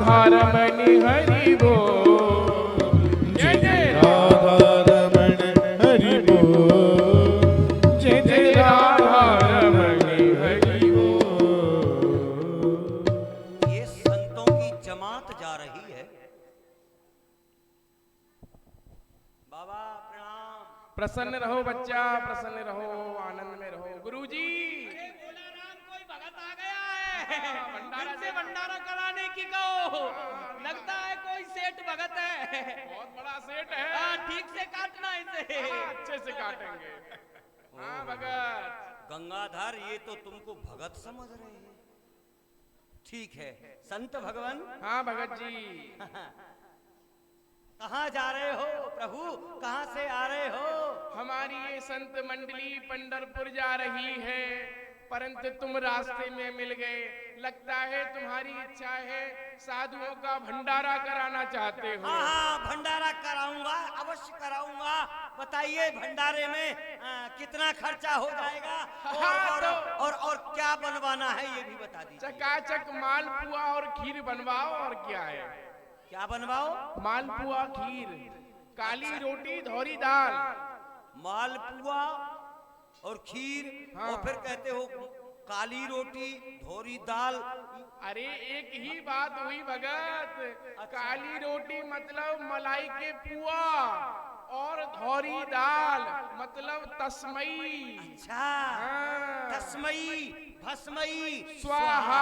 राधा रमण हरि बोल, जय जय राधा रमण हरि बोल, जय जय राधा रमण हरि बोल। ये संतों की जमात जा रही है। बाबा प्रणाम। प्रसन्न रहो बच्चा, प्रसन्न रहो, आनंद में रहो। गुरुजी अरे बोला राम, कोई भगत आ गया है। भंडारा से भंडारा कराने की कहो। लगता है कोई सेठ भगत है। बहुत बड़ा सेठ है। हाँ, ठीक से काटना इसे। अच्छे से काटेंगे। हाँ भगत। गंगाधर, ये तो तुमको भगत समझ रहे हैं। ठीक है संत भगवान। हाँ भगत जी। कहाँ जा रहे हो प्रभु, कहाँ से आ रहे हो? हमारी ये संत मंडली पंढरपुर जा रही है, परंतु तुम रास्ते में मिल गए। लगता है तुम्हारी इच्छा है, साधुओं का भंडारा कराना चाहते हो। हाँ हाँ, भंडारा कराऊंगा, अवश्य कराऊंगा। बताइए भंडारे में कितना खर्चा हो जाएगा और क्या बनवाना है ये भी बता दीजिए। चकाचक मालपुआ और खीर बनवाओ। और क्या है? क्या बनवाओ? मालपुआ खीर, काली रोटी धौरी दाल। मालपुआ और खीर। हाँ। और फिर कहते हो काली रोटी धोरी दाल। अरे एक ही बात हुई भगत। काली रोटी मतलब मलाई के पुआ, और धौरी दाल मतलब तस्मई। अच्छा। हाँ। तस्मई भस्मई स्वाहा।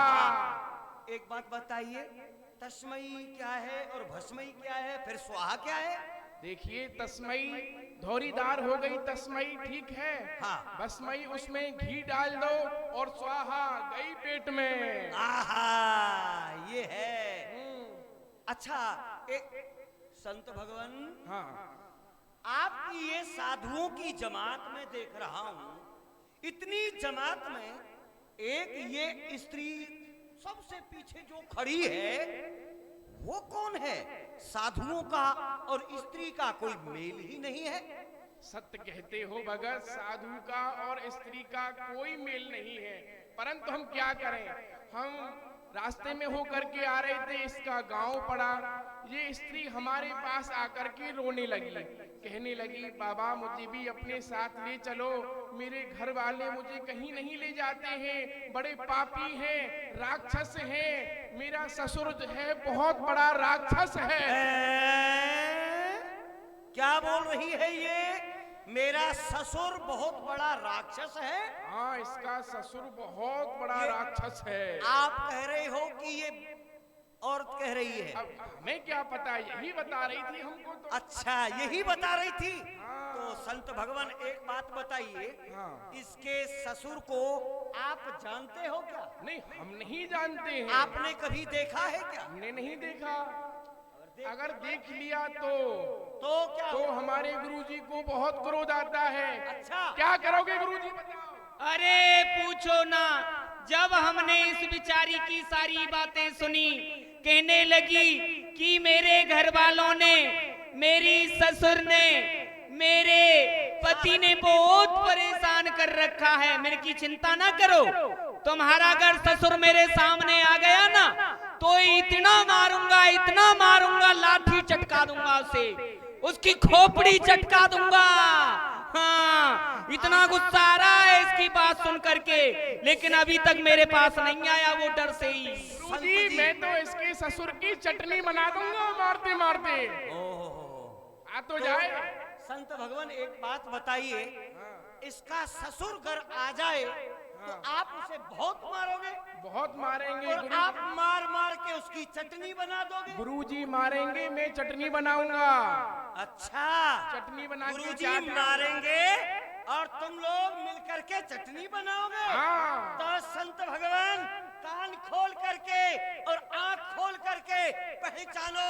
एक बात बताइए, तस्मई क्या है और भस्मई क्या है, फिर स्वाहा क्या है? देखिए, तस्मई धौरीदार हो गई, तस्मई ठीक है। हाँ। भस्मई उसमें घी डाल दो, और स्वाहा गई पेट में। आहा, ये है। अच्छा, एक संत भगवान, हाँ। आपकी ये साधुओं की जमात में देख रहा हूं, इतनी जमात में एक ये स्त्री सबसे पीछे जो खड़ी है, वो कौन है? साधुओं का और स्त्री का कोई मेल ही नहीं है। सत्य कहते हो भगत, साधु का और स्त्री का कोई मेल नहीं है, परंतु हम क्या करें। हम रास्ते में होकर के आ रहे थे, इसका गांव पड़ा। ये स्त्री हमारे पास आकर के रोने लगी, कहने लगी, बाबा मुझे भी अपने साथ ले चलो, मेरे घर वाले मुझे कहीं नहीं ले जाते हैं, बड़े पापी हैं, राक्षस हैं, मेरा ससुर जो है बहुत बड़ा राक्षस है। क्या बोल रही है ये? मेरा ससुर बहुत बड़ा राक्षस है? हाँ, इसका ससुर बहुत बड़ा राक्षस है। आप कह रहे हो कि ये औरत कह रही है? अब हमें क्या पता, यही बता रही थी हमको तो। अच्छा, यही बता रही थी। हाँ। तो संत भगवान एक बात बताइए, हाँ। इसके ससुर को आप जानते हो क्या? नहीं, हम नहीं जानते हैं। आपने कभी देखा है क्या? हमने नहीं देखा। अगर देख लिया तो क्या तो हमारे गुरुजी को बहुत क्रोध आता है। अच्छा। क्या करोगे गुरुजी, बताओ। अरे पूछो ना, जब हमने इस बिचारी की सारी बातें सुनी, कहने लगी कि मेरे घर वालों ने, मेरी ससुर ने, मेरे पति ने बहुत परेशान कर रखा है। मेरे की चिंता ना करो, तुम्हारा अगर ससुर मेरे सामने आ गया ना, तो इतना मारूंगा, लाठी चटका दूंगा उसे, उसकी खोपड़ी चटका दूंगा। हाँ, इतना गुस्सा आ रहा है इसकी बात सुन करके, लेकिन अभी तक मेरे पास नहीं आया, वो डर से ही। गुरुजी, मैं तो इसके ससुर की चटनी बना दूंगा मारते मारते। आ तो जाए। संत भगवान एक बात बताइए, इसका ससुर घर आ जाए तो आप उसे बहुत मारोगे? बहुत मारेंगे और आप मार मार के उसकी चटनी बना दोगे? गुरुजी मारेंगे, मैं चटनी बनाऊंगा। अच्छा, चटनी बना के गुरुजी क्या करें? मारेंगे और तुम लोग मिलकर के चटनी बनाओगे? हाँ। तो संत भगवान, कान खोल करके और आंख खोल करके पहचानो,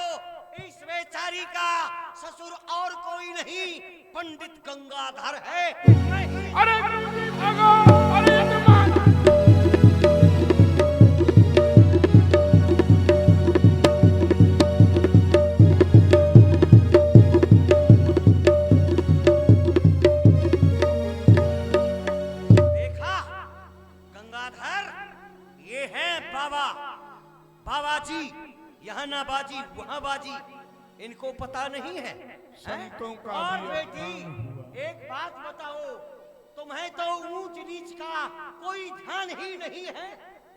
इस बेचारी का ससुर और कोई नहीं, पंडित गंगाधर है। अरे गुरुजी भागो, अरे ये तो मार। देखा गंगाधर, ये है बाबा जी, यहाँ ना बाजी वहां बाजी, इनको पता नहीं है। संतों का और भी बेटी अपमान हुआ। एक बात बताओ, तुम्हें तो ऊंच नीच का कोई ध्यान ही नहीं है।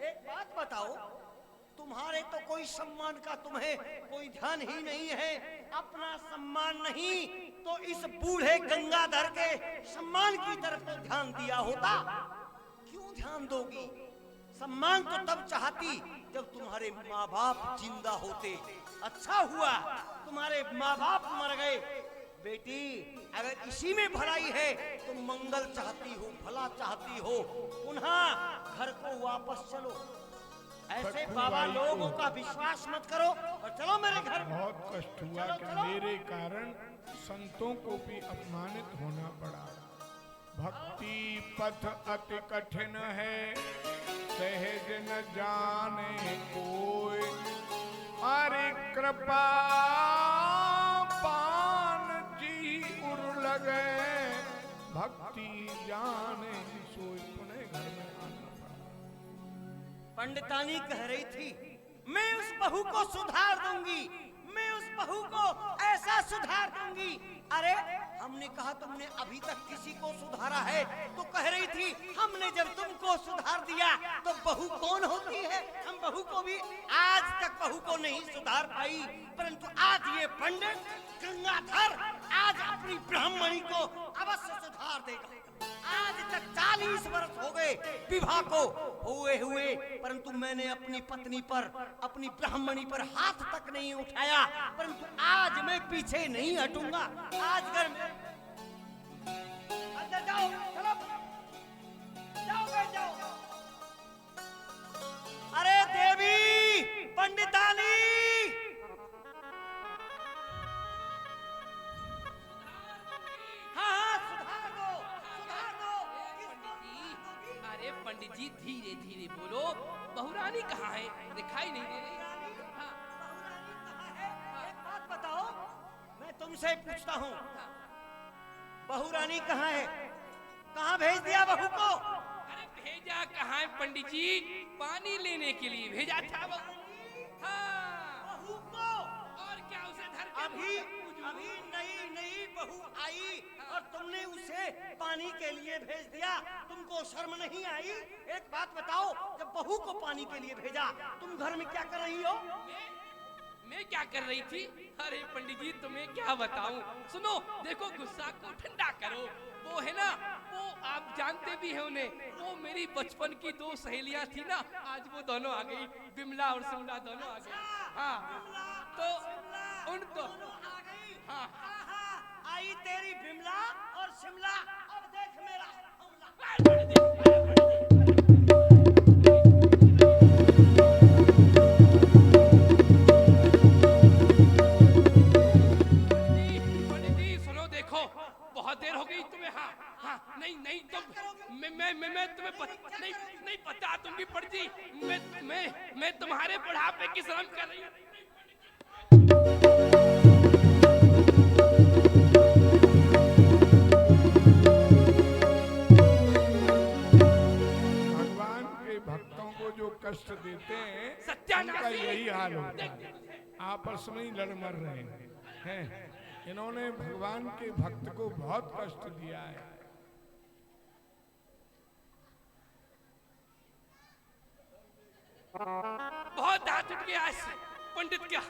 एक बात बताओ, तुम्हारे तो कोई सम्मान का तुम्हें कोई ध्यान ही नहीं है। अपना सम्मान नहीं तो इस बूढ़े गंगाधर के सम्मान की तरफ तो ध्यान दिया होता। क्यों ध्यान दोगी? सम्मान तो तब चाहती जब तुम्हारे माँ बाप जिंदा होते। अच्छा हुआ तुम्हारे माँ बाप मर गए। बेटी अगर इसी में भलाई है तो मंगल चाहती हो, भला चाहती हो, पुनः घर को वापस चलो। ऐसे बाबा लोगों का विश्वास मत करो और चलो मेरे घर। बहुत कष्ट हुआ चलो, कि चलो। मेरे कारण संतों को भी अपमानित होना पड़ा। भक्ति पथ अति कठिन है, सहज न जाने कोई। अरे कृपा पान जी उर लगे, भक्ति जाने सोई। पुणे घर में आना पड़ा। पंडितानी कह रही थी मैं उस बहू को सुधार दूंगी, मैं उस बहू को ऐसा सुधार दूंगी। अरे हमने कहा तुमने अभी तक किसी को सुधारा है? तो कह रही थी हमने जब तुमको सुधार दिया तो बहू कौन होती है? हम बहू को भी आज तक बहू को नहीं सुधार पाई, परंतु आज ये पंडित गंगाधर आज अपनी ब्राह्मणी को अवश्य सुधार देगा। आज तक 40 वर्ष हो गए विवाह को हुए, परंतु मैंने अपनी पत्नी पर, अपनी ब्राह्मणी पर हाथ तक नहीं उठाया। परंतु आज मैं पीछे नहीं हटूंगा। आज घर में अंदर जाओ, चलो जाओ, बैठ जाओ। अरे देवी पंडितानी, हाँ सुधार दो, सुधार दो। अरे पंडित जी धीरे धीरे बोलो। बहुरानी कहाँ है? दिखाई नहीं दे रही। हाँ, बहुरानी कहाँ है? एक बात बताओ, मैं तुमसे पूछता हूँ, बहुरानी कहाँ है? कहाँ भेज दिया बहू को? अरे भेजा कहाँ है पंडित जी? पानी लेने के लिए भेजा था बहू। हाँ, बहू को और क्या उसे धर के अभी अभी नई बहू आई और तुमने उसे पानी के लिए भेज दिया। तुमको शर्म नहीं आई? एक बात बताओ, जब बहू को पानी के लिए भेजा तुम घर में क्या कर रही हो? मैं क्या कर रही थी? अरे पंडित जी तुम्हें क्या बताऊं। सुनो, देखो गुस्सा को ठंडा करो। वो है ना, वो आप जानते भी हैं उन्हें, वो मेरी बचपन की 2 सहेलियां थी ना, आज वो दोनों आ गई, बिमला और शिमला दोनों आ गई। हाँ, तो उनको हाँ, आई तेरी बिमला और शिमला। अब देख मेरा हमला। पंडित जी सुनो, देखो बहुत देर हो गई तुम्हें। हाँ हाँ, नहीं तुम मैं तुम्हें नहीं पता दूंगी पंडित जी। मैं तुम्हारे बुढ़ापे की शर्म कर रही हूँ। भगवान के भक्तों को जो कष्ट देते हैं उनका यही हाल होता है। आपस में ही लड़ मर रहे हैं। इन्होंने भगवान के भक्त को बहुत कष्ट दिया है। बहुत हाथ उठ गया आज पंडित क्या।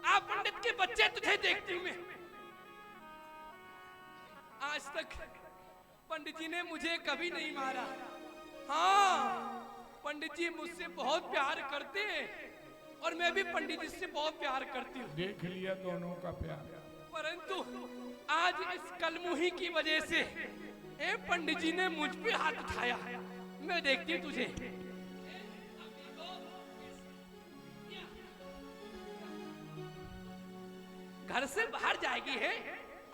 आप पंडित के बच्चे तुझे देखती मैं। आज तक पंडित जी ने मुझे कभी नहीं मारा। हाँ, पंडित जी मुझसे बहुत प्यार करते हैं और मैं भी पंडित जी से बहुत प्यार करती हूँ। देख लिया दोनों का प्यार। परंतु आज इस कलमुही की वजह से ए पंडित जी ने मुझ पे हाथ उठाया। मैं देखती हूँ तुझे। घर से बाहर जाएगी है,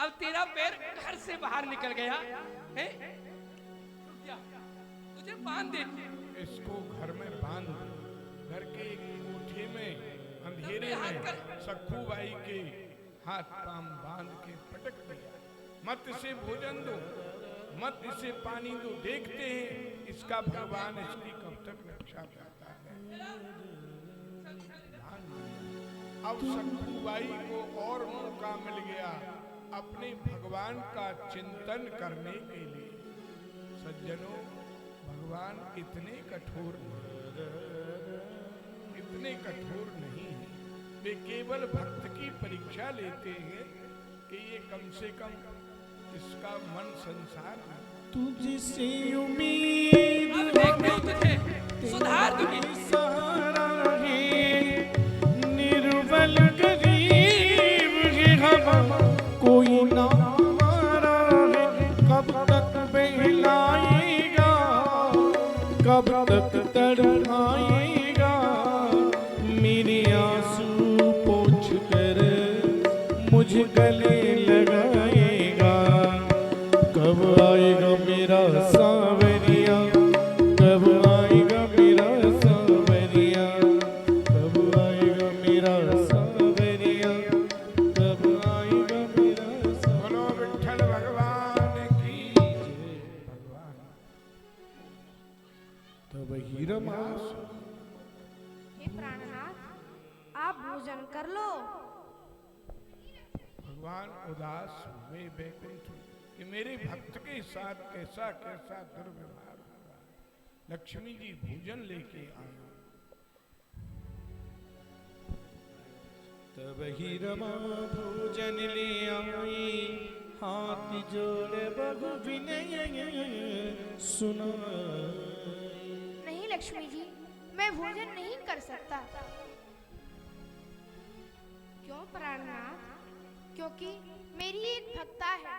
अब तेरा पैर घर से बाहर निकल गया है। तुझे बांध देती हूँ। इसको घर में बांध दो। घर के एक कोठे में अंधेरे में सखू बाई के हाथ पांव बांध के पटक दिया। मत इसे भोजन दो, मत इसे पानी दो। देखते हैं इसका भगवान इसकी कब तक रक्षा करता है। अब सखूबाई को और मौका मिल गया अपने भगवान का चिंतन करने के लिए। सज्जनों, भगवान इतने कठोर नहीं है। वे केवल भक्त की परीक्षा लेते हैं कि ये कम से कम इसका मन संसार में तुझसे उम्मीद अब देखते हो तुझे सुधार दूंगी। सहारा है, निर्बल गरीब है हम, कोई ना हमारा है। कब तक बहलाएगा, कब तक तड़पाएगा, मेरे आंसू पोंछ कर मुझ गले लगाएगा। कब आएगा मेरा सांवरिया, कब आएगा मेरा सांवरिया, कब आएगा मेरा सांवरिया, कब आएगा मेरा सांवरिया। बोलो विठ्ठल भगवान की जय। भगवान तब ही रमा हे प्राणनाथ, आप भोजन कर लो। भगवान उदास हुए बैकुंठ कि मेरे भक्त के साथ कैसा कैसा दुर्व्यवहार हो रहा है। लक्ष्मी जी भोजन लेके आए। तब ही रमा भोजन ले आई, हाथ जोड़े बहु विनय सुनाई। नहीं लक्ष्मी जी, मैं भोजन नहीं कर सकता। क्यों प्राणनाथ? क्योंकि मेरी एक भक्ता है,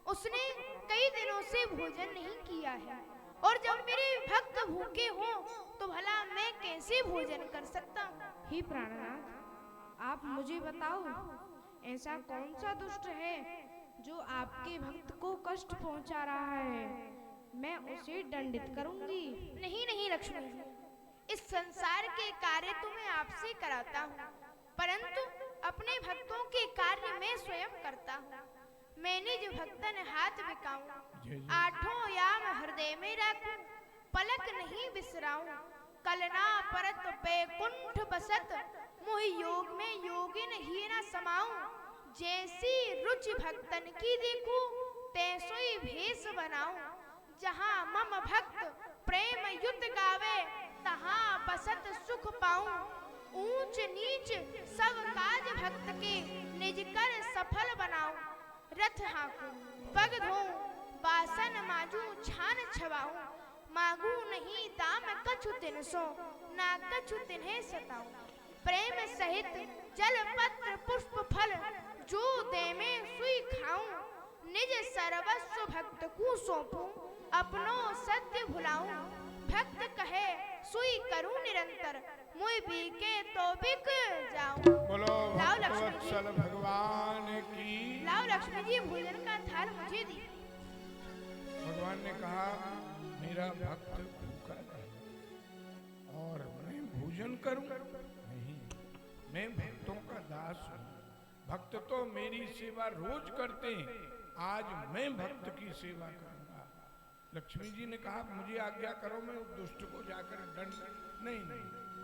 उसने कई दिनों से भोजन नहीं किया है, और जब मेरे भक्त भूखे हों तो भला मैं कैसे भोजन कर सकता हूँ? हे प्राणनाथ, आप मुझे बताओ, ऐसा कौन सा दुष्ट है जो आपके भक्त को कष्ट पहुंचा रहा है? मैं उसे दंडित करूंगी। नहीं नहीं लक्ष्मी जी, इस संसार के कार्य तो मैं आपसे कराता हूँ, परंतु अपने भक्तों के कार्य मैं स्वयं करता हूँ। मैंने जो भक्तन हाथ बिकाऊं, आठों याम हृदय में रखूं, पलक नहीं बिसराऊं, कलना परत बैकुंठ बसत, मोहि योग में योगिन ही न समाऊं। जैसी रुचि भक्तन की देखूं, तैसोई भेष बनाऊं। जहाँ मम भक्त प्रेम युत गावे, तहाँ बसत सुख पाऊं। ऊंच नीच सब काज भक्त के, निज कर सफल बनाऊं। रथ हाँकूं, पग धोऊं, बासन माजूं, छान छवाऊं। मांगू नहीं दाम कछु तिनसो, ना कछु तिन्हे सताऊं। प्रेम सहित जल पत्र पुष्प फल, जो दे में सुई खाऊं। निज सर्वस्व भक्त को सौंपूं, अपनो सत्य भुलाऊं। भक्त कहे सुई करूं निरंतर, मुझ बीके तो बिक जाऊं। बोलो लाओ लक्ष्मी जी। भक्तवत्सल भगवान की। लाओ लक्ष्मी जी, भोजन का थाल मुझे दी। भगवान ने कहा मेरा भक्त भूखा है और मैं भोजन करूं? नहीं, मैं भक्तों का दास हूं। भक्त तो मेरी सेवा रोज करते हैं, आज मैं भक्त की सेवा करूंगा। लक्ष्मी जी ने कहा मुझे आज्ञा करो, मैं उस दुष्ट को जाकर दंड। नहीं,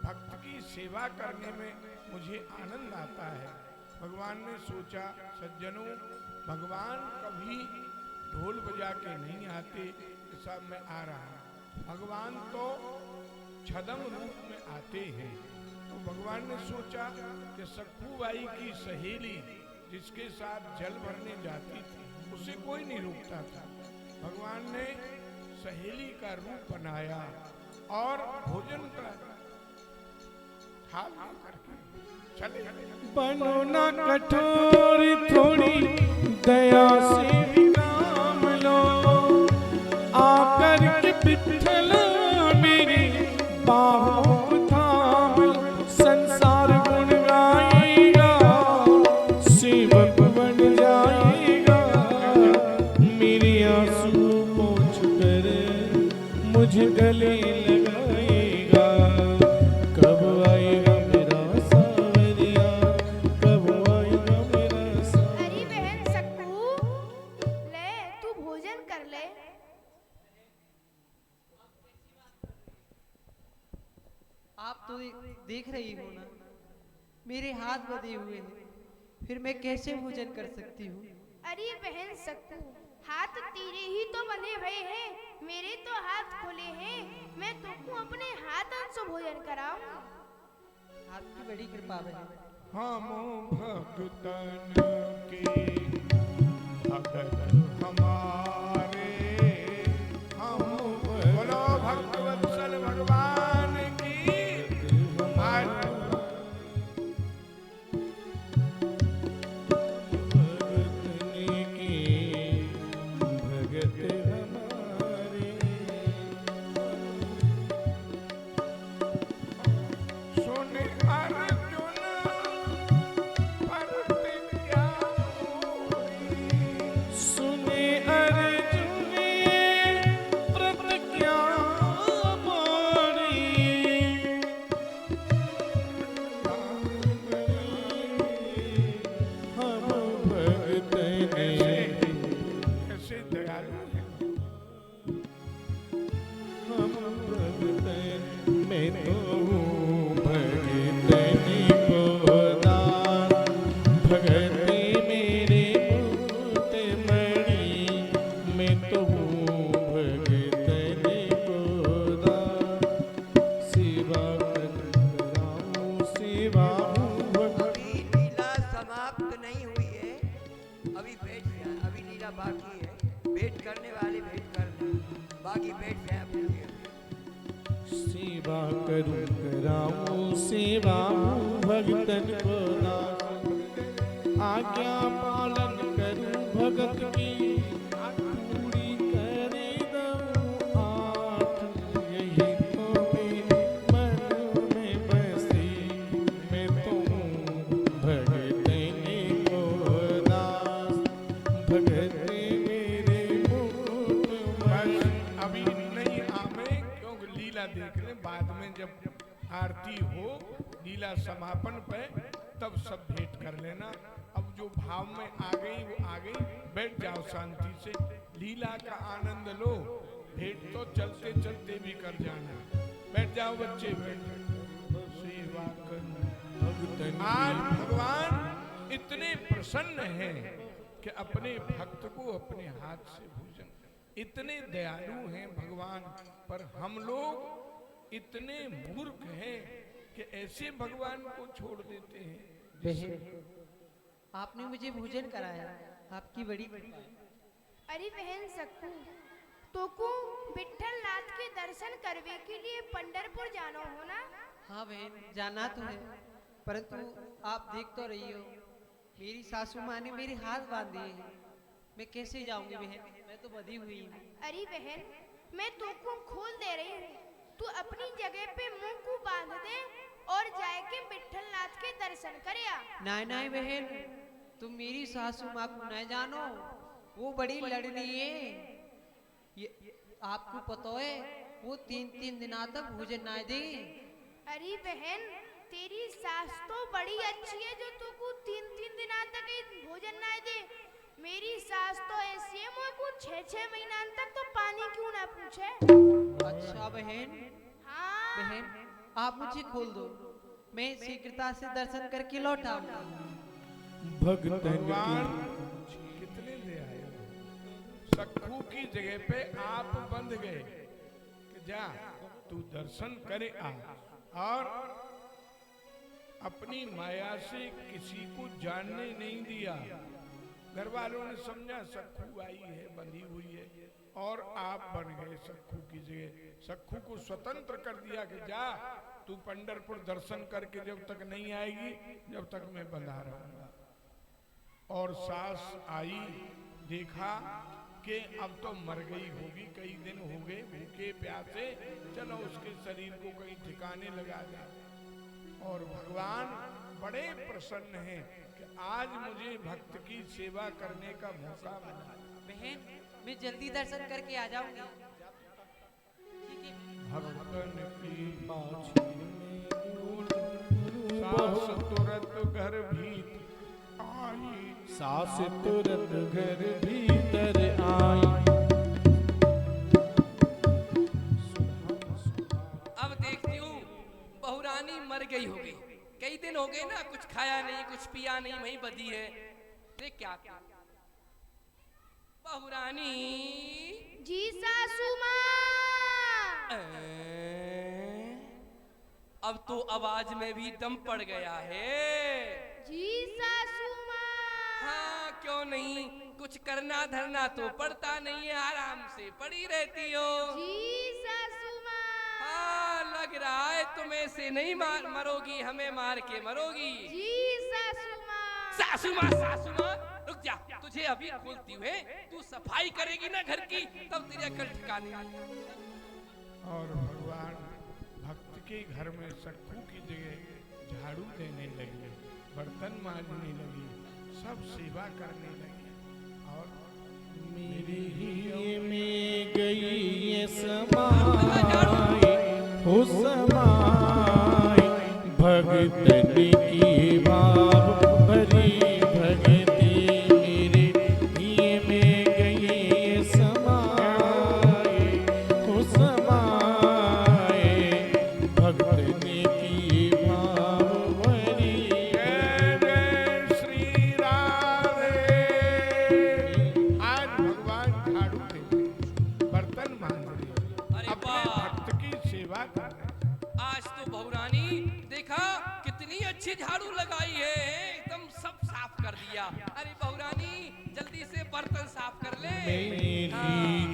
भक्त की सेवा करने में मुझे आनंद आता है। भगवान ने सोचा सज्जनों, भगवान कभी ढोल बजा के नहीं आते कि साहब मैं आ रहा हूं। भगवान तो छदम रूप में आते हैं। तो भगवान ने सोचा कि सखूबाई की सहेली जिसके साथ जल भरने जाती थी, उसे कोई नहीं रोकता था। भगवान ने सहेली का रूप बनाया और भोजन का थाल करके चले। बनो ना कठोर, थोड़ी दया से भी काम लो। आकर के विठ्ठल मेरी बाहों को थाम लो। संसार गुण गाएगा, सेवक बन जाएगा। मेरे आंसू पोंछ कर मुझ गले लगाएगा। कब आएगा मेरा सांवरिया, कब आएगा मेरा सांवरिया। अरे बहन सक्कू, ले तू भोजन कर ले। आप तो देख रही हो ना, मेरे हाथ बंधे हुए हैं, फिर मैं कैसे भोजन कर सकती हूँ? अरे बहन सक्कू, हाथ तेरे ही तो बंधे हुए हैं, मेरे तो हाथ खुले हैं। मैं तुमको अपने हाथों से भोजन कराऊं। आपकी बड़ी कृपा बहन। हम भक्तन के भगत हमारे, हम बोलो भक्तवत्सल भगवान की। सुने अर्जुन प्रतिज्ञा मोरी, सुने अर्जुन प्रतिज्ञा मोरी, हम भगत ऐसे दयालु हैं। हम भगत मैं तो हूँ भगतनी को दान, भगति मेरे मुकुट मणि, मैं तो हूँ भगतनी को दान, सेवा कराऊं सेवा अभी लीला समाप्त नहीं हुई है, अभी बैठ जाए, अभी लीला बाकी है। वेट करने वाले वेट कर लें, बाकी बैठ जाए अपनी जगह। सेवा करूं कराऊं सेवा भगतन को दान, आज्ञा पालन करूं भगत की, पूरी करे दऊं आठ, यही तो मेरे मन में बसी, मैं तो हूँ भगतनी को दास, भगत मेरे मुकुट बस मणि। अभी नहीं आवे, क्योंकि लीला देख ले, बाद में जब आरती हो लीला समापन पे तब सब भेंट कर लेना। अब जो भाव में आ गई वो आ गई, बैठ जाओ शांति से, लीला का आनंद लो। भेंट तो चलते चलते भी कर जाना। बैठ जाओ बच्चे, बैठ जाओ। सेवा कर। आज भगवान इतने प्रसन्न हैं कि अपने भक्त को अपने हाथ से भोजन, इतने दयालु हैं भगवान। पर हम लोग इतने मूर्ख हैं कि ऐसे भगवान को छोड़ देते हैं। बहन, आपने मुझे भोजन कराया, आपकी बड़ी कृपा है। अरे बहन सक्कू, तोको विठल नाथ के दर्शन करवे के लिए पंढरपुर जाना हो ना? हाँ बहन, जाना तो है, परंतु आप देख तो रही हो, मेरी सासू माँ ने मेरे हाथ बांध दिए हैं, मैं कैसे जाऊंगी बहन? मैं तो बंधी हुई हूँ। अरे बहन, मैं तुमको खोल दे रही हूँ, तू अपनी जगह पे मुंह को बांध दे और जाके विठल नाथ के दर्शन करिया। नहीं नहीं बहन, तुम मेरी सासू माँ को न जानो, वो बड़ी लड़नी है। ये आपको पता है, वो 3-3 दिन तक भोजन ना दे। अरे बहन, तेरी सास तो बड़ी अच्छी है जो तुमको 3-3 दिन तक भोजन ना दे। मेरी सास तो ऐसी है, मुझे को 6-6 महीना तक तो पानी क्यों ना पूछे। अच्छा बहन। हाँ बहन, आप मुझे खोल दो, मैं शीघ्रता से दर्शन करके लौट आऊंगा। भगतन भगवान की कितने ले आए हो। सक्खू की जगह पे आप बंध गए कि जा तू दर्शन करे आ, और अपनी माया से किसी को जानने नहीं दिया। घर वालों ने समझा सक्खू आई है, बंधी हुई है, और आप बन गए सक्खू की जगह। सक्खू को स्वतंत्र कर दिया कि जा तू पंढरपुर दर्शन करके जब तक नहीं आएगी, जब तक मैं बंधा रहूंगा। और सास आई, देखा कि अब तो मर गई होगी, कई दिन हो गए भूखे प्यासे, चलो उसके शरीर को कहीं ठिकाने लगा दे। और भगवान बड़े प्रसन्न हैं कि आज मुझे भक्त की सेवा करने का मौका मिला। बहन, मैं जल्दी दर्शन करके आ जाऊंगी। ठीक है। भक्तन की पाछी सास तुरंत घर भीत आई, सास तुरंत घर भीतर आई। अब देखती हूँ बहुरानी मर गई होगी, कई दिन हो गए ना, कुछ खाया नहीं, कुछ पिया नहीं, वही बदी है। देख क्या बहुरानी। जी सासू माँ। अब तो आवाज में भी दम पड़ गया है। जी सासू माँ। हाँ क्यों नहीं, कुछ करना धरना तो पड़ता नहीं है, आराम से पड़ी रहती हो। जी सासू माँ। हाँ लग रहा है तुम ऐसे नहीं मरोगी, हमें मार के मरोगी। जी सासू माँ। सासू माँ, सासू माँ रुक जा, तुझे अभी खोलती हूँ। तू सफाई करेगी ना घर की, तब तेरे अकल ठिकाने आएगी। और भगवान भक्त के घर में सखू की जगह झाड़ू देने लगे, बर्तन मांजने लगी, सब सेवा करने लगे। और मेरी ही में गई ये समाई हो समाई, भगतन की भाव भरी भगती मेरे ही में गई ये समाई हो समाई, भगतन की भाव भरी। जय जय श्री राधे। आज भगवान झाड़ू दे, बर्तन मांज रहे, अरे अपने वाह, भक्त की सेवा कर रहे। आज तो बहुरानी देखा कितनी अच्छी झाड़ू लगाई है, एकदम सब साफ कर दिया। अरे बहुरानी जल्दी से बर्तन साफ कर ले। मेरी हाँ,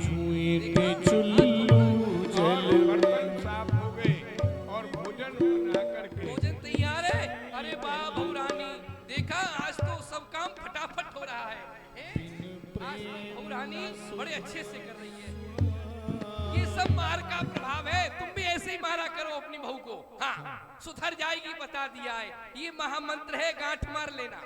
छुई देखा? के चुल्लू और जल बर्तन साफ हो गए और भोजन बना करके भोजन तैयार है। अरे वाह बहुरानी, देखा आज तो सब काम फटाफट हो रहा है। आज बहुरानी बड़े अच्छे से कर रही है। ये सब मार का प्रभाव है, तुम भी ऐसे ही मारा करो अपनी बहू को। हाँ सुधर जाएगी, बता दिया है, ये महामंत्र है, गांठ मार लेना।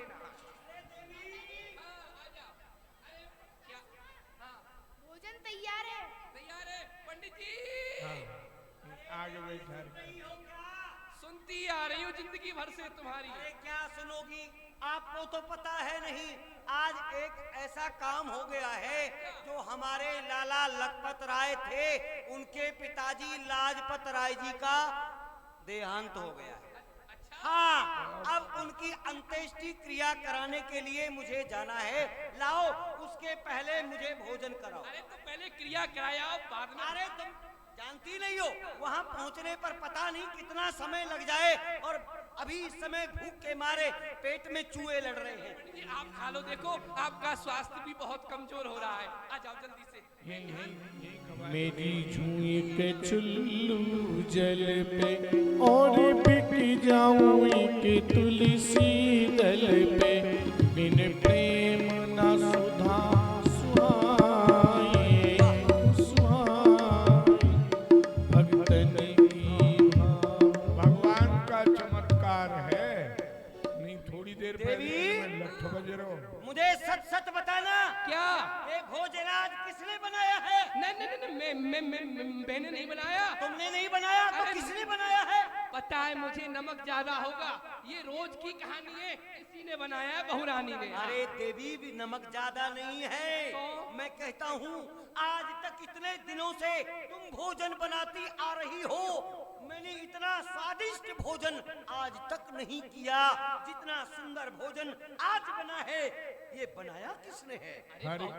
भोजन तैयार है। तैयार है पंडित जी। आगे बैठा रहे। सुनती आ रही हूँ जिंदगी भर से तुम्हारी। अरे क्या सुनोगी, आपको तो पता है नहीं, आज एक ऐसा काम हो गया है जो हमारे लाला लखपत राय थे, उनके पिताजी लाजपत राय जी का देहांत हो गया है। हाँ, अब उनकी अंत्येष्टि क्रिया कराने के लिए मुझे जाना है। लाओ, उसके पहले मुझे भोजन कराओ। अरे तो पहले क्रिया कराया, बाद में। अरे तुम जानती नहीं हो, वहाँ पहुँचने पर पता नहीं कितना समय लग जाए, और अभी इस समय भूख के मारे पेट में चूहे लड़ रहे हैं। जी, आप खा लो, देखो आपका स्वास्थ्य भी बहुत कमजोर हो रहा है। आ जाओ जल्दी से। मेरी छुई के चुल्लू जल पे और बिक जाऊं एक तुलसी दल पे, बिन प्रेम ना सुधा सुहाए सुहाए, भक्तन की भगवान का चमत्कार है। नहीं थोड़ी देर देवी! पहले लठ बज रहा हूं। मुझे सच सच बताना, क्या? ये भोजन आज किसने बनाया है? नहीं नहीं नहीं, मैंने नहीं बनाया। तुमने नहीं बनाया तो अरे किसने बनाया है? पता है मुझे, नमक ज्यादा होगा, ये रोज की कहानी है, किसी ने बनाया है, बहुरानी ने। अरे देवी, भी नमक ज्यादा नहीं है। तो? मैं कहता हूँ आज तक इतने दिनों से तुम भोजन बनाती आ रही हो, मैंने इतना स्वादिष्ट भोजन आज तक नहीं किया जितना सुंदर भोजन आज बना है। ये बनाया किसने है? हरि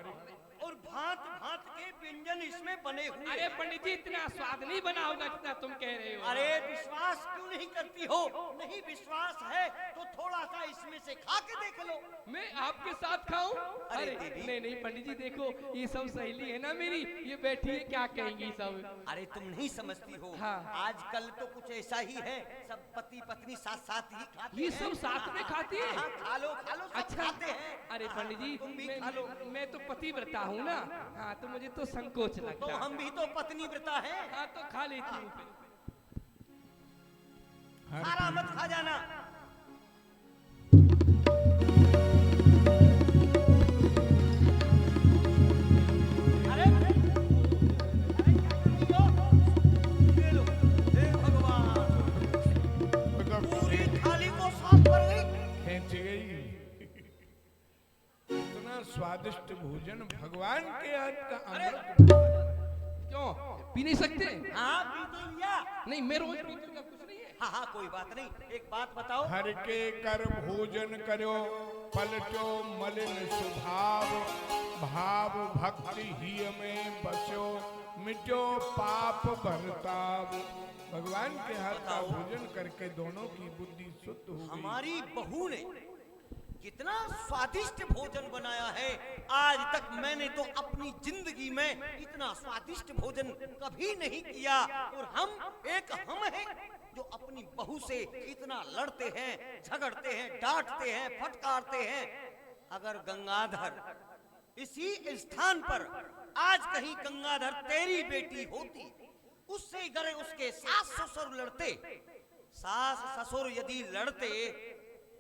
और भांत भांत के व्यंजन इसमें बने हुए। अरे पंडित जी, इतना स्वाद नहीं बना होगा जितना तुम कह रहे हो। अरे विश्वास क्यों नहीं करती हो? नहीं विश्वास है तो थोड़ा सा इसमें से खा के देख लो। मैं आपके साथ खाऊं? अरे अरे देवी। नहीं नहीं पंडित जी, देखो ये सब सहेली है ना मेरी, ये बैठी है, क्या कहेंगी सब। अरे तुम नहीं समझती हो, हाँ। आजकल तो कुछ ऐसा ही है, सब पति पत्नी साथ साथ ही खाते ये हैं। सब साथ में खाती है? हाँ, खा लो सब अच्छा। खाते हैं। अरे पंडित जी, तुम भी खा लो। मैं तो पतिव्रता हूँ ना, हाँ तो मुझे तो संकोच तो लगता है। हम भी तो पत्नी व्रता है। हाँ तो खा लेती हूँ फिर। सारा मत खा जाना। अरे अरे क्या कर रही हो? ये लो, हे भगवान, पूरी थाली को साफ कर गई। खींच गई। इतना स्वादिष्ट भोजन भगवान के हाथ का अमृत। क्यों पी नहीं सकते? हाँ पी तो लिया। नहीं मैं रोज पीता हूँ, कुछ नहीं है। हाँ हाँ कोई बात नहीं, एक बात बताओ। हर के कर भोजन करो, पलटो मलिन स्वभाव, भाव भक्ति ही में बसो, मिटो पाप बरताव। भगवान के हाथ का भोजन करके दोनों की बुद्धि शुद्ध हो गई। हमारी बहू ने कितना स्वादिष्ट भोजन बनाया है, आज तक मैंने तो अपनी जिंदगी में इतना स्वादिष्ट भोजन कभी नहीं किया। और हम हैं जो अपनी बहू से इतना लड़ते हैं, झगड़ते हैं, डांटते हैं, फटकारते हैं। अगर गंगाधर इसी स्थान पर आज कहीं गंगाधर तेरी बेटी होती, उससे अगर उसके सास ससुर लड़ते, सास ससुर यदि लड़ते,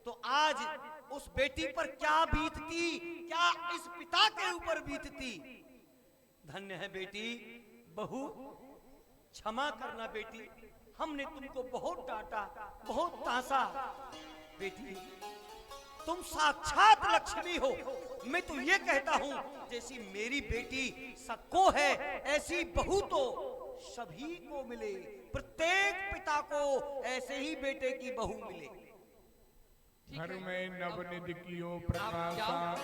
तो आज उस बेटी पर क्या बीतती, क्या इस पिता के ऊपर बीतती। धन्य है बेटी, बहू क्षमा करना बेटी, हमने तुमको बहुत डांटा, बहुत तासा। बेटी तुम साक्षात लक्ष्मी हो। मैं तो ये कहता हूँ जैसी मेरी बेटी सबको है, ऐसी बहू तो सभी को मिले, प्रत्येक पिता को ऐसे ही बेटे की बहू मिले। घर में नवनिधि कियो प्रकाशा,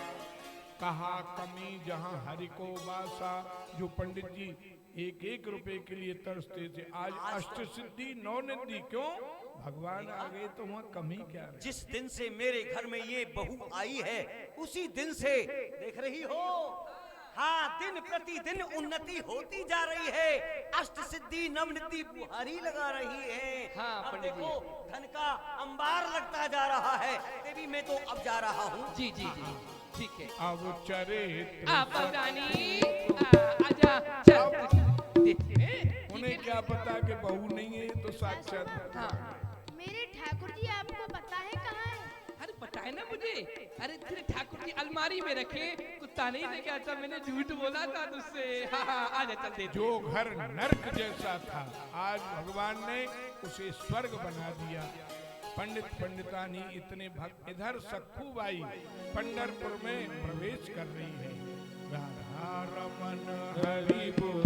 कहा कमी जहाँ हरि को वासा। जो पंडित जी एक एक रुपए के लिए तरसते थे, आज अष्ट सिद्धि नौ निधि क्यों? भगवान आ गए तो वहाँ कमी क्या रही? जिस दिन से मेरे घर में ये बहू आई है, उसी दिन से देख रही हो, हाँ दिन प्रतिदिन उन्नति होती जा रही है। अष्ट सिद्धि नवनिधि बुहारी लगा रही है। हाँ, अब पंडित जी। देखो धन का अंबार लगता जा रहा है। देवी मैं तो अब जा रहा हूँ। जी जी जी ठीक है। अब चरित्र आप रानी आजा चल। उन्हें क्या पता कि बहू नहीं है, तो साक्षात। हाँ मेरे ठाकुर जी आपको पता है कहाँ है? अरे बताए ना मुझे। अरे तेरे ठाकुर जी अलमारी में रखे, कुत्ता नहीं देखा। अच्छा मैंने झूठ बोला था तुझसे। हाँ हाँ आजा चल दे। जो घर नर्क जैसा था, आज भगवान ने उसे स्वर्ग बना दिया। पंडित पंडितानी इतने भक्त। इधर सखूबाई पंढरपुर में प्रवेश कर रही है। राधा रमन हरि बोल,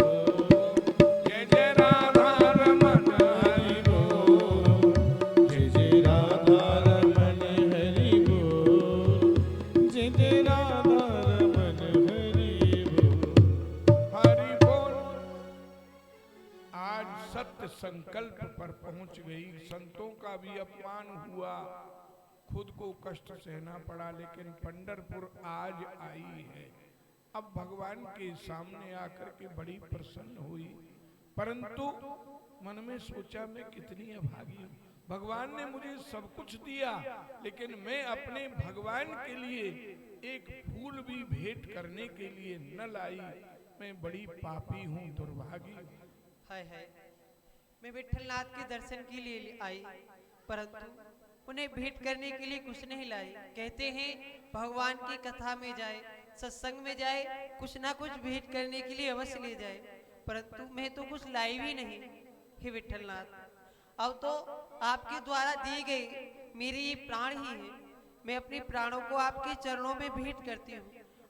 जय जय राधा रमन हरि बोल, जय जय राधा रमन हरि बोल, जय जय राधा रमन हरि बोल। हरि बोल। आज सत्य संकल्प पर पहुंच गई। संतों का भी अपमान हुआ, खुद को कष्ट सहना पड़ा, लेकिन पंढरपुर आज आई है। अब भगवान के सामने आकर के बड़ी प्रसन्न हुई, परंतु मन में सोचा मैं कितनी अभागी हूँ। भगवान ने मुझे सब कुछ दिया, लेकिन मैं अपने भगवान के लिए एक फूल भी भेंट करने के लिए न लाई। मैं बड़ी पापी हूँ, दुर्भागी हूँ। हाय हाय, मैं विठलनाथ के दर्शन के लिए आई, परंतु उन्हें भेंट करने के लिए कुछ नहीं लाई। कहते हैं भगवान की कथा में जाए, सत्संग में जाए, कुछ ना कुछ भेंट करने के लिए अवश्य ले जाए, परंतु मैं तो कुछ लाई भी नहीं। हे विठलनाथ, अब तो आपके द्वारा दी गई मेरी ये प्राण ही है। मैं अपने प्राणों को आपके चरणों में भेंट करती हूँ,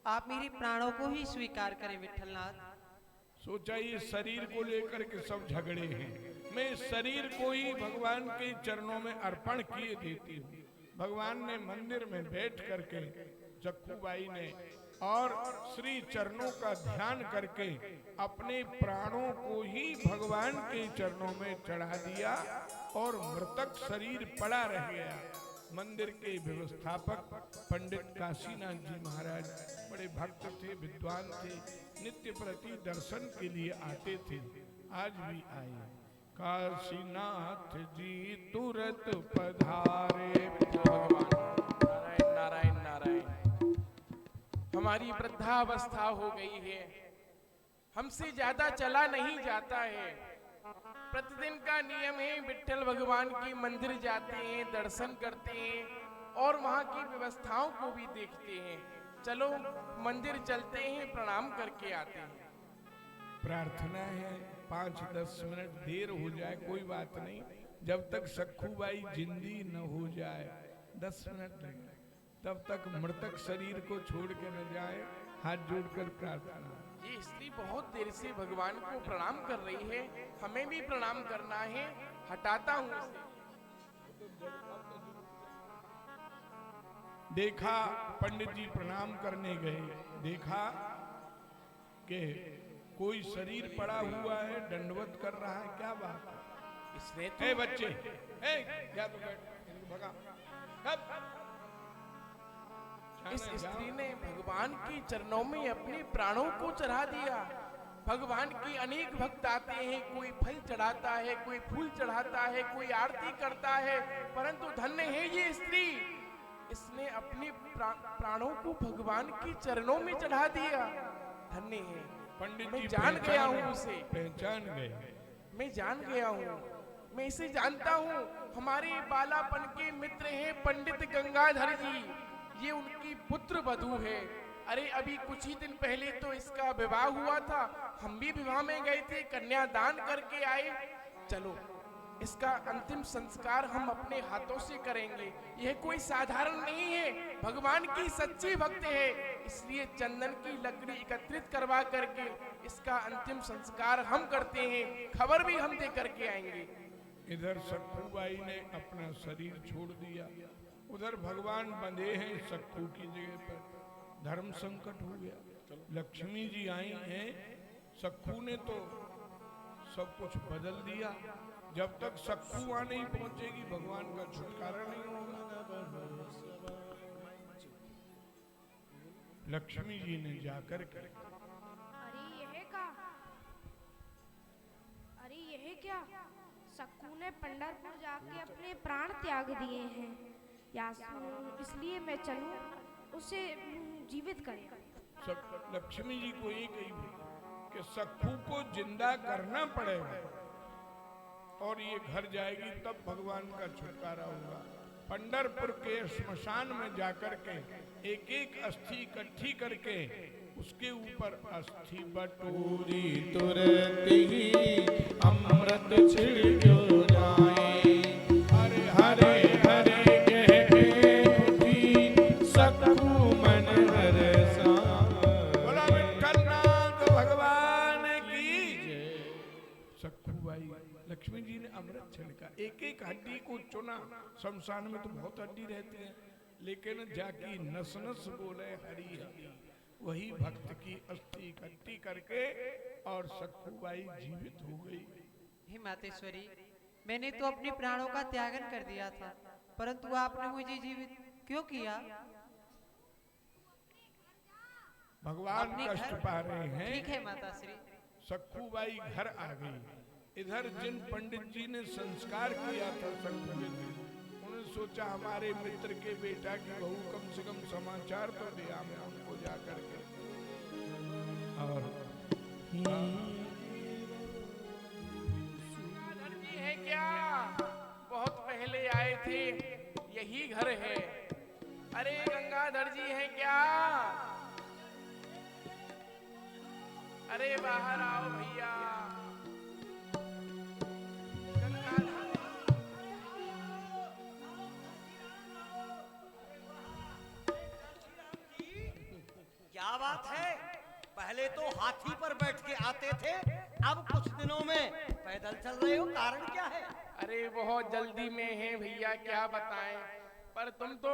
आप मेरे प्राणों को ही स्वीकार करें विठलनाथ। सोचा ये शरीर को लेकर के सब झगड़े हैं, मैं शरीर को ही भगवान के चरणों में अर्पण किए देती हूँ। भगवान ने मंदिर में बैठ करके जक्खूबाई ने और श्री चरणों का ध्यान करके अपने प्राणों को ही भगवान के चरणों में चढ़ा दिया और मृतक शरीर पड़ा रह गया। मंदिर के व्यवस्थापक पंडित काशीनाथ जी महाराज बड़े भक्त थे, विद्वान थे, नित्य प्रति दर्शन के लिए आते थे, आज भी आए। काशीनाथ जी तुरंत पधारे। नारायण नारायण नारायण। हमारी वृद्धावस्था हो गई है, हमसे ज्यादा चला नहीं जाता है। प्रतिदिन का नियम है, विट्ठल भगवान की मंदिर जाते हैं, दर्शन करते हैं और वहाँ की व्यवस्थाओं को भी देखते हैं। चलो मंदिर चलते हैं, प्रणाम करके आते हैं। प्रार्थना है 5-10 मिनट देर हो जाए कोई बात नहीं, जब तक सखूबाई जिंदी न हो जाए 10 मिनट लगे, तब तक मृतक शरीर को छोड़ के न जाए। हाथ जोड़कर प्रार्थना। ये स्त्री बहुत देर से भगवान को प्रणाम कर रही है, हमें भी प्रणाम करना है। हटाता हूँ इसे। देखा पंडित जी प्रणाम करने गए, देखा कि कोई शरीर पड़ा हुआ है, दंडवत कर रहा है। क्या बात है? इसने ए तो बच्चे, ए क्या तो बैठ, इनको भगा। इस स्त्री ने भगवान के चरणों में अपने प्राणों को चढ़ा दिया। भगवान के अनेक भक्त आते हैं, कोई फल चढ़ाता है, कोई फूल चढ़ाता है, कोई आरती करता है, परंतु धन्य है ये स्त्री, इसने अपने प्राणों को भगवान के चरणों में चढ़ा दिया। धन्य है। पंडित मैं जी जान गया हूँ उसे, पहचान गए। मैं जान गया हूँ, मैं इसे जानता हूँ। हमारे बालापन के मित्र हैं पंडित गंगाधर जी, ये उनकी पुत्र वधू है। अरे अभी कुछ ही दिन पहले तो इसका विवाह हुआ था, हम भी विवाह में गए थे, कन्यादान करके आए। चलो इसका अंतिम संस्कार हम अपने हाथों से करेंगे। यह कोई साधारण नहीं है, भगवान की सच्ची भक्त है, इसलिए चंदन की लकड़ी एकत्रित करवा करके इसका अंतिम संस्कार हम करते हैं। खबर भी हम दे करके आएंगे। इधर सखूबाई ने अपना शरीर छोड़ दिया, उधर भगवान बंधे हैं सखू की जगह पर। धर्म संकट हो गया। लक्ष्मी जी आई हैं, सखू ने तो सब कुछ बदल दिया। जब तक सखू वहां नहीं पहुंचेगी भगवान का छुटकारा नहीं होगा। लक्ष्मी जी ने जाकर के अरे यह क्या, सक्कू ने पंढरपुर जाके अपने प्राण त्याग दिए हैं, या इसलिए मैं चलूं उसे जीवित करें। लक्ष्मी जी को ये कही कि सखू को जिंदा करना पड़ेगा और ये घर जाएगी तब भगवान का छुटकारा होगा। पंढरपुर के श्मशान में जाकर के एक एक अस्थि इकट्ठी करके उसके ऊपर अस्थि बटोरी तुरंत ही अमृत छिड़क्यो जाए। हरे हरे हरे कह के उठी सखू मन हरसा। बोला विठ्ठलनाथ भगवान की। सखूबाई लक्ष्मी जी ने अमृत छिड़का, एक एक हड्डी को चुना। शमशान में तो बहुत हड्डी रहती है, लेकिन जाकी नस नस बोले हरी हरी, वही भक्त की अस्थि इकट्ठी करके और सखूबाई जीवित हो गई। हे मातेश्वरी, मैंने तो अपने प्राणों का त्यागन कर दिया था, परंतु आपने मुझे जीवित क्यों किया? भगवान कष्ट पा रहे हैं। ठीक है माताश्री। सखूबाई घर आ गई। इधर जिन पंडित जी ने संस्कार किया था सखू के दिन, उन्होंने सोचा हमारे मित्र के बेटा की बहू, कम से कम समाचार तो दिया हमें उनको जा करके। और गंगाधर जी है क्या? बहुत पहले आए थे, यही घर है। अरे गंगाधर जी है क्या? अरे बाहर आओ भैया। क्या बात है? पहले तो हाथी पर बैठ के आते थे, अब कुछ दिनों में पैदल चल रहे हो, कारण क्या है? अरे बहुत जल्दी में है भैया, क्या बताएं, पर तुम तो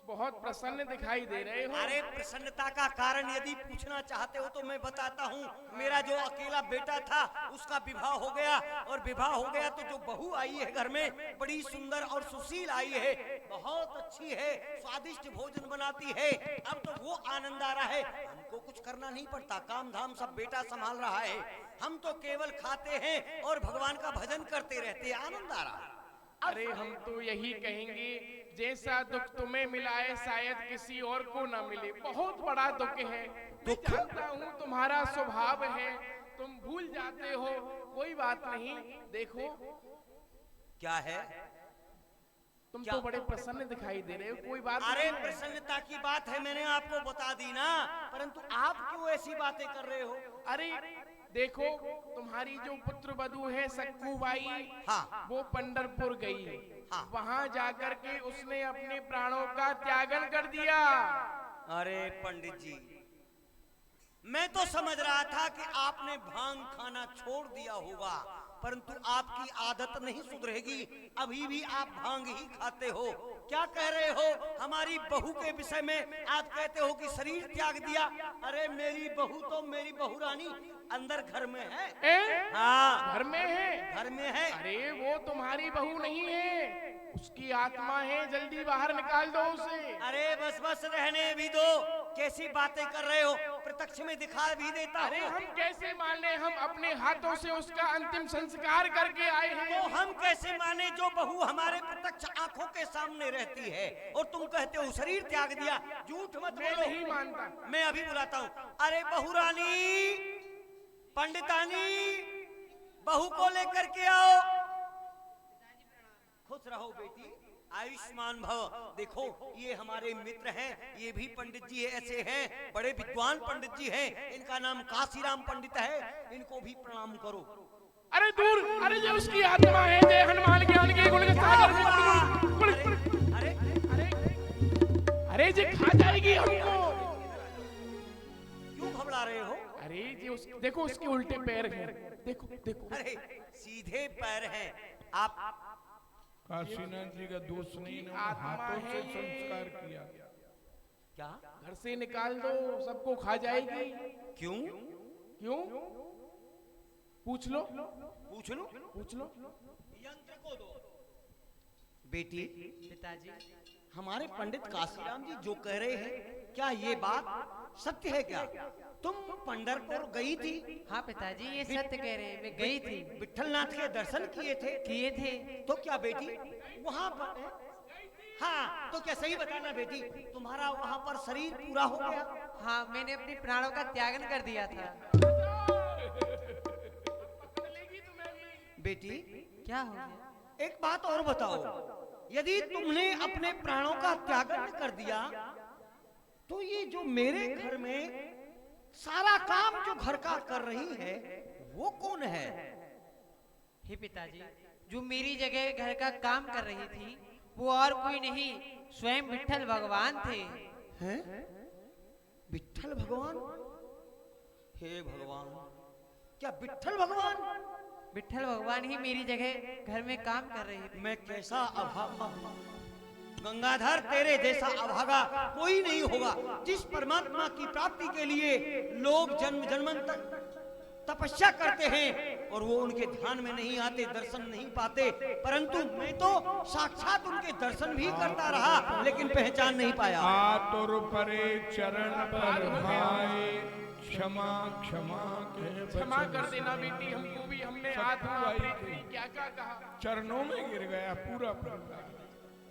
बहुत प्रसन्न दिखाई दे रहे हो। अरे प्रसन्नता का कारण यदि पूछना चाहते हो तो मैं बताता हूँ। मेरा जो अकेला बेटा था उसका विवाह हो गया, और विवाह हो गया तो जो बहू आई है घर में, बड़ी सुंदर और सुशील आई है, बहुत अच्छी है, स्वादिष्ट भोजन बनाती है। अब तो वो आनंद आ रहा है, हमको कुछ करना नहीं पड़ता, काम धाम सब बेटा संभाल रहा है। हम तो केवल खाते हैं और भगवान का भजन करते रहते हैं, आनंद आ रहा है। अरे हम तो यही कहेंगे, जैसा दुख तुम्हें मिला है शायद किसी और को ना मिले। बहुत बड़ा दुख है, मैं जानता हूँ तुम्हारा स्वभाव है, तुम भूल जाते हो, कोई बात नहीं। देखो क्या है? तुम तो बड़े प्रसन्न दिखाई दे रहे हो, कोई बात अरे नहीं है। प्रसन्नता की बात है, मैंने आपको बता दी ना, परंतु आप क्यों ऐसी बातें कर रहे हो? अरे देखो, तुम्हारी जो पुत्र वधू है सक्कूबाई, हाँ। वो पंढरपुर गई, हाँ। वहां जाकर के उसने अपने प्राणों का त्यागन कर दिया। अरे पंडित जी, मैं तो समझ रहा था कि आपने भांग खाना छोड़ दिया होगा, परंतु आपकी आदत नहीं सुधरेगी, अभी भी आप भांग ही खाते हो। क्या कह रहे हो हमारी बहू के विषय में? आप कहते हो कि शरीर त्याग दिया। अरे मेरी बहू तो मेरी बहू रानी अंदर घर में है। हाँ घर में है? घर में है। अरे वो तुम्हारी बहू नहीं है, उसकी आत्मा है, जल्दी बाहर निकाल दो उसे। अरे बस बस रहने भी दो, कैसी बातें कर रहे हो? प्रत्यक्ष में दिखा भी देता अरे हूँ। हम कैसे माने, हम अपने हाथों से उसका अंतिम संस्कार करके आए हैं। तो हम कैसे माने जो बहू हमारे प्रत्यक्ष आंखों के सामने रहती है और तुम कहते हो शरीर त्याग दिया? झूठ मत मैं बोलो। नहीं मानता। मैं अभी बुलाता हूँ। अरे बहू रानी, पंडितानी, बहू को लेकर के आओ। खुश रहो बेटी, आयुष्मान भव। देखो ये हमारे मित्र हैं, ये भी पंडित जी ऐसे हैं, बड़े विद्वान पंडित जी हैं। इनका नाम काशीराम पंडित है, इनको भी प्रणाम करो। अरे दूर, अरे ये उसकी आत्मा है, जय हनुमान ज्ञान के गुण के सागर अरे अरे ये खा जाएगी हमको। क्यों घबरा रहे हो? अरे ये देखो उसके उल्टे पैर हैं, देखो देखो। अरे सीधे पैर हैं। आप काशीनाथ जी का दोष नहीं, ना आत्मा हाथों से है। संस्कार किया। क्या? घर से निकाल दो, सबको खा जाएगी। क्यों? क्यों? पूछ लो, पूछ लो। पूछ लो। यंत्र को दो। बेटी, पिताजी हमारे पंडित काशीराम जी जो कह रहे हैं, क्या ये बात सत्य है? क्या तुम पंढरपुर गई थी? हाँ पिताजी, ये सत्य कह रहे हैं, मैं गई थी। विठलनाथ के दर्शन किए थे? किए थे। तो क्या बेटी वहाँ पर? हाँ तो क्या सही बताना बेटी, तुम्हारा वहाँ पर शरीर पूरा हो गया? हाँ, मैंने अपने प्राणों का त्यागन कर दिया था। बेटी क्या हो गया? एक बात और बताओ, यदि तुमने अपने प्राणों का त्यागन कर दिया तो ये जो मेरे घर में सारा काम जो घर का कर रही है वो कौन है? हे पिताजी, जो मेरी जगह घर का काम कर रही थी वो और कोई नहीं, स्वयं विठल भगवान थे। हैं? विठल भगवान? हे भगवान, क्या विठल भगवान? विठल भगवान ही मेरी जगह घर में काम कर रहे थे। मैं कैसा अभागा, गंगाधर तेरे जैसा अभागा कोई नहीं होगा। जिस परमात्मा की प्राप्ति के लिए लोग जन्म जन्मांतर तपस्या करते हैं और वो उनके ध्यान में नहीं आते, दर्शन नहीं पाते, परंतु मैं तो साक्षात उनके दर्शन भी करता रहा लेकिन पहचान नहीं पाया। आतुर परे चरण पर भाए, क्षमा क्षमा के क्षमा वचन कर देना सुनाए। बेटी, हमको भी हमने सत्य आत्मा भाई अपनी के क्या क्या कहा। चरणों में गिर गया पूरा परिवार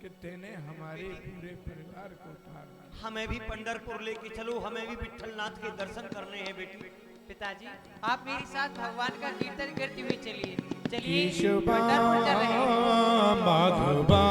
कि तेने हमारे पूरे परिवार को उतारा। हमें भी पंढरपुर लेके चलो, हमें भी विठलनाथ के दर्शन करने हैं बेटी। पिताजी, आप मेरे साथ भगवान का कीर्तन करते हुए चलिए। चलिए, केशवा पंढरपुर चल रहे हैं। माधवा